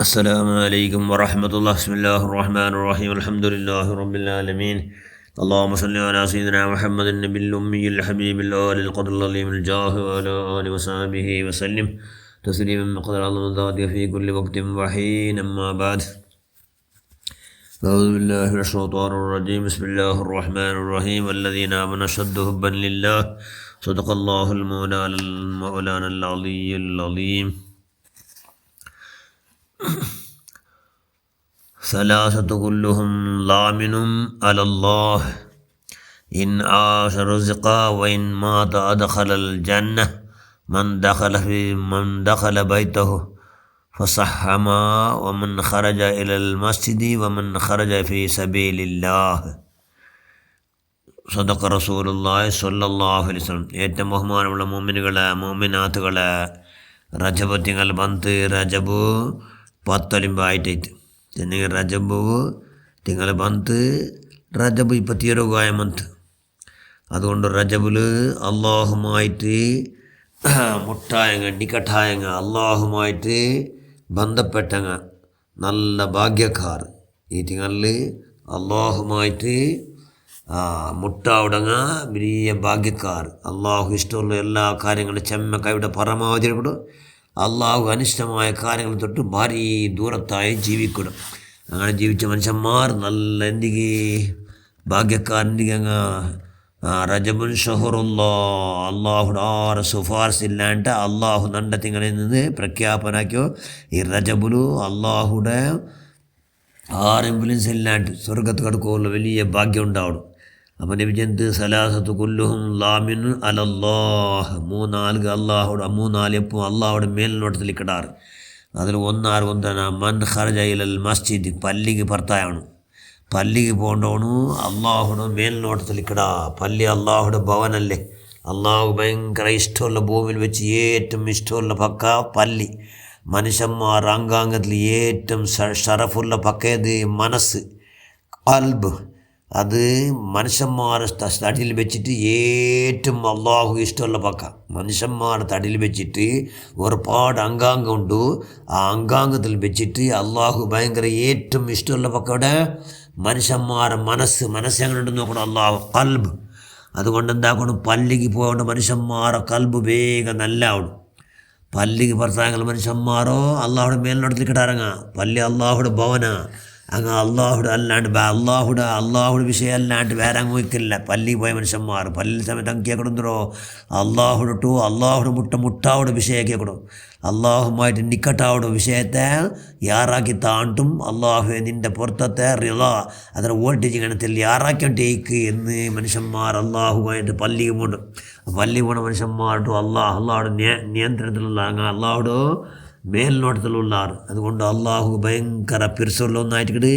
السلام عليكم ورحمة الله. بسم الله الرحمن الرحيم. الحمد لله رب العالمين. اللهم صل على سيدنا محمد النبي الأمي الحبيب الآل القدر العظيم الجاه وعلى آله وصحبه وسلم تسليما مقدار الله في كل وقت وحين. أما بعد، أعوذ بالله من الشيطان الرجيم. بسم الله الرحمن الرحيم. الذين آمنوا أشد حبا لله. صدق الله المولانا العلي العظيم. ثلاثة كلهم ضامن على الله، إن عاش رزقا وإن مات أدخل الجنة. من دخل بيته فصحما، ومن خرج إلى المسجد، ومن خرج في سبيل الله. صدق رسول الله صلى الله عليه وسلم. ഏറ്റവും ബഹുമാനമുള്ള മുഅ്മിനുകളെ മുഅ്മിനാത്തുകളെ, റജബ് തിങ്കൾ ಬಂತು. ರಜಬು 10 ಆಯ್ತೈತೆ. ನನಗೆ ರಜಬು ತಿಂಗಳು ಬಂತು. ರಜಬು 21 ಮಂತ್. അതുകൊണ്ട് റജബിൽ അള്ളാഹുമായിട്ട് മുട്ടായങ്ങ നിക്കട്ടായങ്ങ അള്ളാഹുമായിട്ട് ബന്ധപ്പെട്ടങ്ങ നല്ല ഭാഗ്യക്കാർ. ഈ തിങ്കളിൽ അള്ളാഹുമായിട്ട് മുട്ടാവിടങ്ങ വലിയ ഭാഗ്യക്കാർ. അള്ളാഹു ഇഷ്ടമുള്ള എല്ലാ കാര്യങ്ങളും ചെമ്മ കൈയുടെ പരമാവധി കൊടുക്കും. അള്ളാഹു അനിഷ്ടമായ കാര്യങ്ങൾ തൊട്ട് ഭാരി ദൂരത്തായി ജീവിക്കണം. അങ്ങനെ ജീവിച്ച മനുഷ്യന്മാർ നല്ല എന്തിക്ക് ഭാഗ്യക്കാരൻ്റെ അങ്ങ് റജബുൻ ഷഹറുല്ലാ. അള്ളാഹുടെ ആറ് ശുപാർശില്ലാണ്ട് അള്ളാഹു നണ്ട തിങ്ങളിൽ നിന്ന് പ്രഖ്യാപനാക്കിയോ ഈ റജബുലു അള്ളാഹുടെ 6 ഇൻഫ്ലുവൻസ് ഇല്ലാണ്ട് സ്വർഗത്ത് കടക്കുള്ള വലിയ ഭാഗ്യം ഉണ്ടാവണം. അപ്പം നബിജന്ത് സലാസത്ത് കുല്ലുഹും ലാമിൻ അലല്ലാഹ്. 3 ആളുകൾ അള്ളാഹുടെ 3 ആൾ എപ്പോൾ അള്ളാഹുടെ മേൽനോട്ടത്തിൽ കിടാറ്. അതിൽ ഒന്നാണ് മൻ ഖറജ ഇലൽ മസ്ജിദ്. പള്ളിക്ക് ഭർത്തായാണ്. പള്ളിക്ക് പോകണ്ടവണു അള്ളാഹുടെ മേൽനോട്ടത്തിൽ കിടാ. പള്ളി അള്ളാഹുടെ ഭവനല്ലേ. അള്ളാഹു ഭയങ്കര ഇഷ്ടമുള്ള ഭൂമിയിൽ വെച്ച് ഏറ്റവും ഇഷ്ടമുള്ള പക്ക പള്ളി. മനുഷ്യന്മാർ അംഗാംഗത്തിൽ ഏറ്റവും ഷറഫുള്ള പക്കേത് മനസ്സ്, ഖൽബ്. അത് മനുഷ്യന്മാർ തടിയിൽ വെച്ചിട്ട് ഏറ്റവും അള്ളാഹു ഇഷ്ടമുള്ള പക്ക. മനുഷ്യന്മാർ തടിയിൽ വെച്ചിട്ട് ഒരുപാട് അംഗാംഗമുണ്ട്. ആ അംഗാംഗത്തിൽ വെച്ചിട്ട് അള്ളാഹു ഭയങ്കര ഏറ്റവും ഇഷ്ടമുള്ള പക്കയുടെ മനുഷ്യന്മാരുടെ മനസ്സ് എങ്ങനെയുണ്ടെന്ന് നോക്കണം. അള്ളാഹു ഖൽബ്. അതുകൊണ്ട് എന്താക്കണം, പള്ളിക്ക് പോകേണ്ട മനുഷ്യന്മാരെ ഖൽബ് വേഗം നല്ല ആവണം. പള്ളിക്ക് ഭർത്താക്കൾ മനുഷ്യന്മാരോ അള്ളാഹുടെ മേലിനോടത്തിൽ കിട്ടാറങ്ങ. പള്ളി അള്ളാഹുടെ ഭവന. അങ്ങ് അള്ളാഹുടെ അല്ലാണ്ട് അള്ളാഹുടെ വിഷയം അല്ലാണ്ട് വേറെ അങ്ങ് വയ്ക്കില്ല. പള്ളി പോയ മനുഷ്യന്മാർ പള്ളിയിൽ സമയത്ത് അങ്ങ് കേൾക്കണമെന്നോ അള്ളാഹുടെ മുട്ടാവുടെ വിഷയം കേൾക്കണം. അള്ളാഹുമായിട്ട് നിക്കട്ടാവുടെ വിഷയത്തെ യാറാക്കി താണ്ടും അള്ളാഹു നിൻ്റെ പുറത്തത്തെ റിള അതിന് വോൾട്ടേജ് ഗണത്തിൽ യാറാക്കിട്ടേക്ക് എന്ന് മനുഷ്യന്മാർ അള്ളാഹുമായിട്ട് പള്ളിക്ക് പോകണം. പള്ളി പോണ മനുഷ്യന്മാരുടെ അള്ളാഹുടെ നിയന്ത്രണത്തിലുള്ള അങ്ങ് അള്ളാഹുടെ മേൽനോട്ടത്തിലുള്ള ആറ്. അതുകൊണ്ട് അള്ളാഹു ഭയങ്കര പിരിസുള്ള ഒന്നായിട്ട്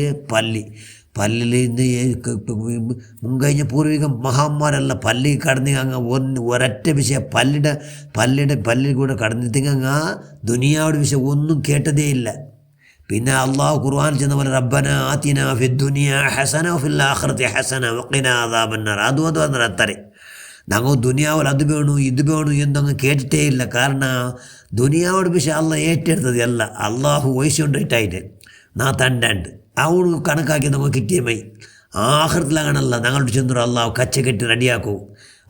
പള്ളിയിൽ നിന്ന് മുൻകഴിഞ്ഞ പൂർവികം മഹാന്മാരല്ല പള്ളി കടന്ന് അങ്ങ് ഒരൊറ്റ വിഷയം പള്ളിയിൽ കൂടെ കടന്നിട്ടെങ്കിൽ അങ്ങ് ദുനിയാവുടെ വിഷയം ഒന്നും കേട്ടതേ ഇല്ല. പിന്നെ അള്ളാഹു ഖുർആൻ ചെന്ന പോലെ റബ്ബന ആതിനാ ഫിദ്ദുനിയ ഹസന വഫിൽ ആഖിറതി ഹസന വഖിനാ അദാബന്നാർ. അതും വന്നത് അത്രേ. ഞങ്ങൾ ദുനിയാവിൽ അത് വേണു ഇത് വേണു എന്നങ്ങ് കേട്ടിട്ടേ ഇല്ല. കാരണം ദുനിയാവോട് വിഷയം അല്ല ഏറ്റെടുത്തത് അല്ല. അള്ളാഹു വയസ്സുകൊണ്ടിട്ടായിട്ട് തണ്ടാണ്ട് അവന് കണക്കാക്കി നമുക്ക് കിട്ടിയ മൈ ആഖിറത്തിൽ അങ്ങനല്ല. ഞങ്ങളുടെ ചെന്നൊരു അള്ളാഹു കച്ച കെട്ടി റെഡിയാക്കും.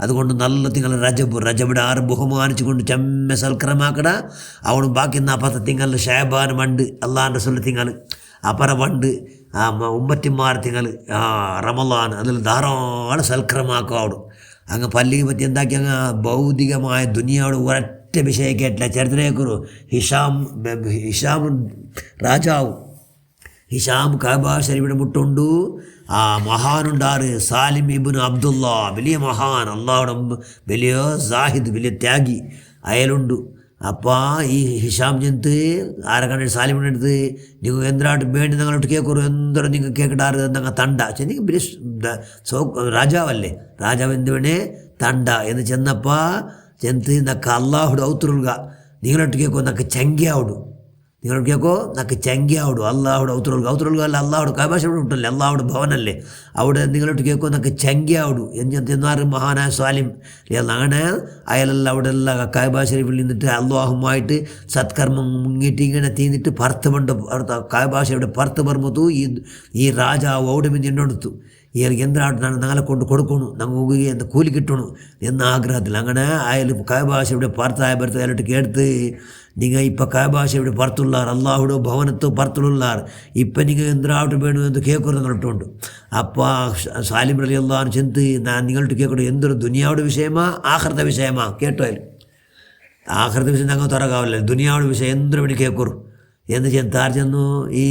അതുകൊണ്ട് നല്ല തിങ്കൾ റജബിടെ 6 ബഹുമാനിച്ചു കൊണ്ട് ചെമ്മ സൽക്രമാക്കട. അവന് ബാക്കി 40 തിങ്കൾ ഷാബാൻ മണ്ട് അള്ളാഹിൻ്റെ സൊല്ല തിങ്കൾ അപ്പറ മണ്ട് ഉമ്മത്തിമാർ തിങ്കൾ റമളാൻ. അതിൽ ധാരാളം സൽക്രമാക്കും. അവിടെ അങ്ങ് പള്ളിയെ പറ്റി എന്താക്കി അങ്ങ് ഭൗതികമായ ദുനിയാவோட ഒരൊറ്റ വിഷയം കേട്ടില്ല. ചരിത്രേക്കുറു ഹിഷാം രാജാവ് കഅബ ശരീഫിടെ മുട്ടുണ്ടു. ആ മഹാനുണ്ടാറ് സാലിം ഇബ്നു അബ്ദുള്ള, വലിയ മഹാൻ, അള്ളാഹുടെ വലിയ സാഹിദ്, വലിയ ത്യാഗി അയലുണ്ട്. അപ്പോൾ ഈ ഹിഷാം ജന്ത് ആരെ കണ്ടിട്ട് സാലിമിൻ്റെ അടുത്ത് നിങ്ങൾ എന്തിനായിട്ട് വേണ്ടി നിങ്ങളോട്ട് കേൾക്കുറു എന്തോരം നിങ്ങൾ കേൾക്കിടാറ് എന്നങ്ങ് തണ്ട ചെന്നെങ്കിൽ വലിയ രാജാവല്ലേ. രാജാവ് എന്ത് വേണേ തണ്ട എന്ന് ചെന്നപ്പോൾ നക്ക അള്ളാഹുടെ ഔത്തുറുക നിങ്ങളോട്ട് കേൾക്കും നക്ക ചങ്കിയാവിടും. നിങ്ങൾ കേൾക്കോ നമുക്ക് ചെങ്കിയാവിടും അള്ളാഹുടെ ഔത്തുറൽക്ക് അല്ല അള്ളാഹുടെ കൈഭാഷയോട് വിട്ടല്ലേ അള്ളാഹുടെ ഭവനല്ലേ അവിടെ നിങ്ങളോട്ട് കേൾക്കോ നമുക്ക് ചെങ്കിയാവിടും എന്നാറ് മഹാനായ സ്വാലിം അങ്ങനെ അയാളെല്ലാം അവിടെ എല്ലാം കൈഭാഷയിൽ നിന്നിട്ട് അള്ളാഹുമായിട്ട് സത്കർമ്മം മുങ്ങിയിട്ട് ഇങ്ങനെ തീന്നിട്ട് പർത്ത് പണ്ട് കൈഭാഷയുടെ പർത്ത് പറമ്പത്തു ഈ രാജാവ് അവിടെ മിഞ്ഞ് എണ്ണെടുത്തു ഇയാൾക്ക് എന്തിനായിട്ട് നാളെ കൊണ്ട് കൊടുക്കണു നമുക്ക് എന്ത് കൂലി കിട്ടണു എന്ന ആഗ്രഹത്തിൽ അങ്ങനെ അയാൾ കൈഭാഷയുടെ പർത്തായ ഭർത്ത അയാളോട്ട് കേട്ട് നിങ്ങൾ ഇപ്പം കൈഭാഷയുടെ പർത്തുള്ളാർ അള്ളാഹുടെ ഭവനത്തോ പർത്തുള്ളാർ ഇപ്പം നിങ്ങൾ എന്തിനായിട്ട് വേണു എന്ന് കേൾക്കുന്നുണ്ട് അപ്പോൾ സാലിം റലി അള്ളാഹു ചെന്ത് ഞാൻ നിങ്ങളോട്ട് കേൾക്കണു എന്തൊരു ദുനിയാവുടെ വിഷയമാ ആഹൃത വിഷയമാ കേട്ടോ ആഹൃത വിഷയം ഞങ്ങൾ തുറക്കാവില്ല ദുനിയാവുടെ വിഷയം എന്തൊരു വേണ്ടി കേൾക്കുറു എന്ന് ചെന്താർ ചെന്നു ഈ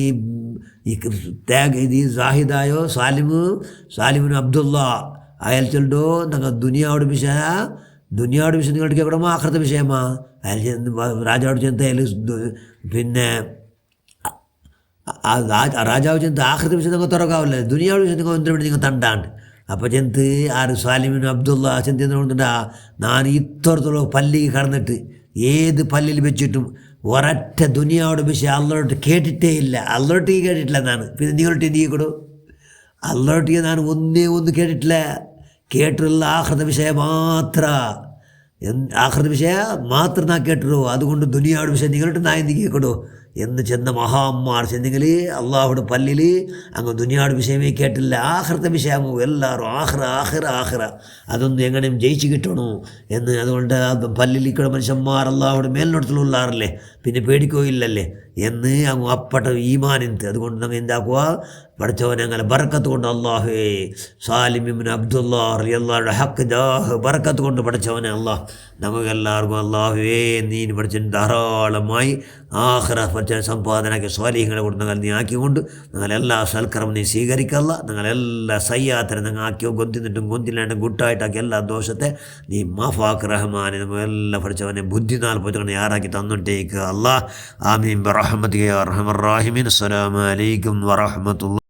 ത്യാഗ് ഇത് സാഹിദായോ സാലിമിന് അബ്ദുള്ള അയാൾ ചെല്ലോ ഞങ്ങൾ ദുനിയാവുടെ വിഷയം നിങ്ങളുടെ കേൾക്കണമോ ആഹൃത വിഷയമാ അയാൾ രാജാവോട് ചെന്ന് അയാൾ പിന്നെ രാജാവ് ചെന്ന് ആഹൃത വിഷയം നിങ്ങൾ തുറക്കാവില്ല ദുനിയാവുടെ വിഷയം നിങ്ങൾ എന്തിനു വേണ്ടി നിങ്ങൾ തണ്ടാണ്ട് അപ്പോൾ ചെന്ത് ആര് സാലിമിന് അബ്ദുള്ള ചെന്ത് എന്തുകൊണ്ടാ ഞാൻ ഇത്തോടത്തോളം പല്ലിക്ക് കടന്നിട്ട് ഏത് പല്ലിൽ വെച്ചിട്ടും ഒരൊറ്റ ദുനിയാവുടെ വിഷയം അള്ളോട്ട് കേട്ടിട്ടേ ഇല്ല അള്ളോട്ടേക്ക് കേട്ടിട്ടില്ല എന്നാണ് പിന്നെ നിങ്ങളോട്ട് എന്ത് ചെയ്യக்கூടോ അള്ളോട്ടേക്ക് ഞാൻ ഒന്നും കേട്ടിട്ടില്ല കേട്ടിട്ടുള്ള ആഹൃത വിഷയം ആഹൃത വിഷയ മാത്രം നാ കേട്ടിടൂ അതുകൊണ്ട് ദുനിയാവുടെ വിഷയം നിങ്ങളോട്ട് ഞാൻ എന്ത് കേൾക്കടോ എന്ന് ചെന്ന മഹാന്മാർ ചെന്നെങ്കിൽ അള്ളാഹുടെ പല്ലിൽ അങ്ങ് ദുനിയാവുടെ വിഷയമേ കേട്ടില്ല ആഹൃത വിഷയമോ എല്ലാവരും ആഹ്റ അതൊന്നും എങ്ങനെയും ജയിച്ച് കിട്ടണോ എന്ന് അതുകൊണ്ട് പല്ലിലിക്കണ മനുഷ്യന്മാർ അള്ളാഹുടെ മേലിനോട്ടത്തിലുള്ളാറല്ലേ പിന്നെ പേടിക്കുകയില്ലല്ലേ എന്ന് അങ്ങ് അപ്പട്ട ഈമാനിന്ത് അതുകൊണ്ട് ഞങ്ങൾ എന്താക്കുക പഠിച്ചവനെ അങ്ങനെ ബർക്കത്ത് കൊണ്ട് അള്ളാഹുവേ സാലിമിൻ അബ്ദുള്ള അള്ളാഹുടെ ഹക്ക് ജാഹ് ബർക്കത്ത് കൊണ്ട് പഠിച്ചവനെ അള്ളാഹ് നമുക്കെല്ലാവർക്കും അള്ളാഹുവേ നീ പഠിച്ചതിന് ധാരാളമായി ആഖിറ പഠിച്ച സമ്പാദനയ്ക്ക് സ്വാലിഹ്യങ്ങളെ കൊണ്ട് ഞങ്ങൾ നീ ആക്കിക്കൊണ്ട് ഞങ്ങളെല്ലാ സൽക്കരം നീ സ്വീകരിക്കല്ല ഞങ്ങളെല്ലാ സയ്യാത്തിനെ ഞങ്ങൾ ആക്കിയോ ഗൊന്തിന്നിട്ടും ഗൊന്തില്ലാണ്ടും ഗുട്ടായിട്ടാക്കി എല്ലാ ദോഷത്തെ നീ മാഫാക്ക് റഹ്മാനെ നമ്മളെല്ലാം പഠിച്ചവനെ ബുദ്ധി നാൽപ്പത്തി യാറാക്കി തന്നിട്ടേക്ക് അള്ളാഹ് ആമീൻ ബിറഹ്മതിക യാ അർഹമർ റഹീമീൻ അസ്സലാമു അലൈക്കും വറഹ്മത്തുള്ളാഹി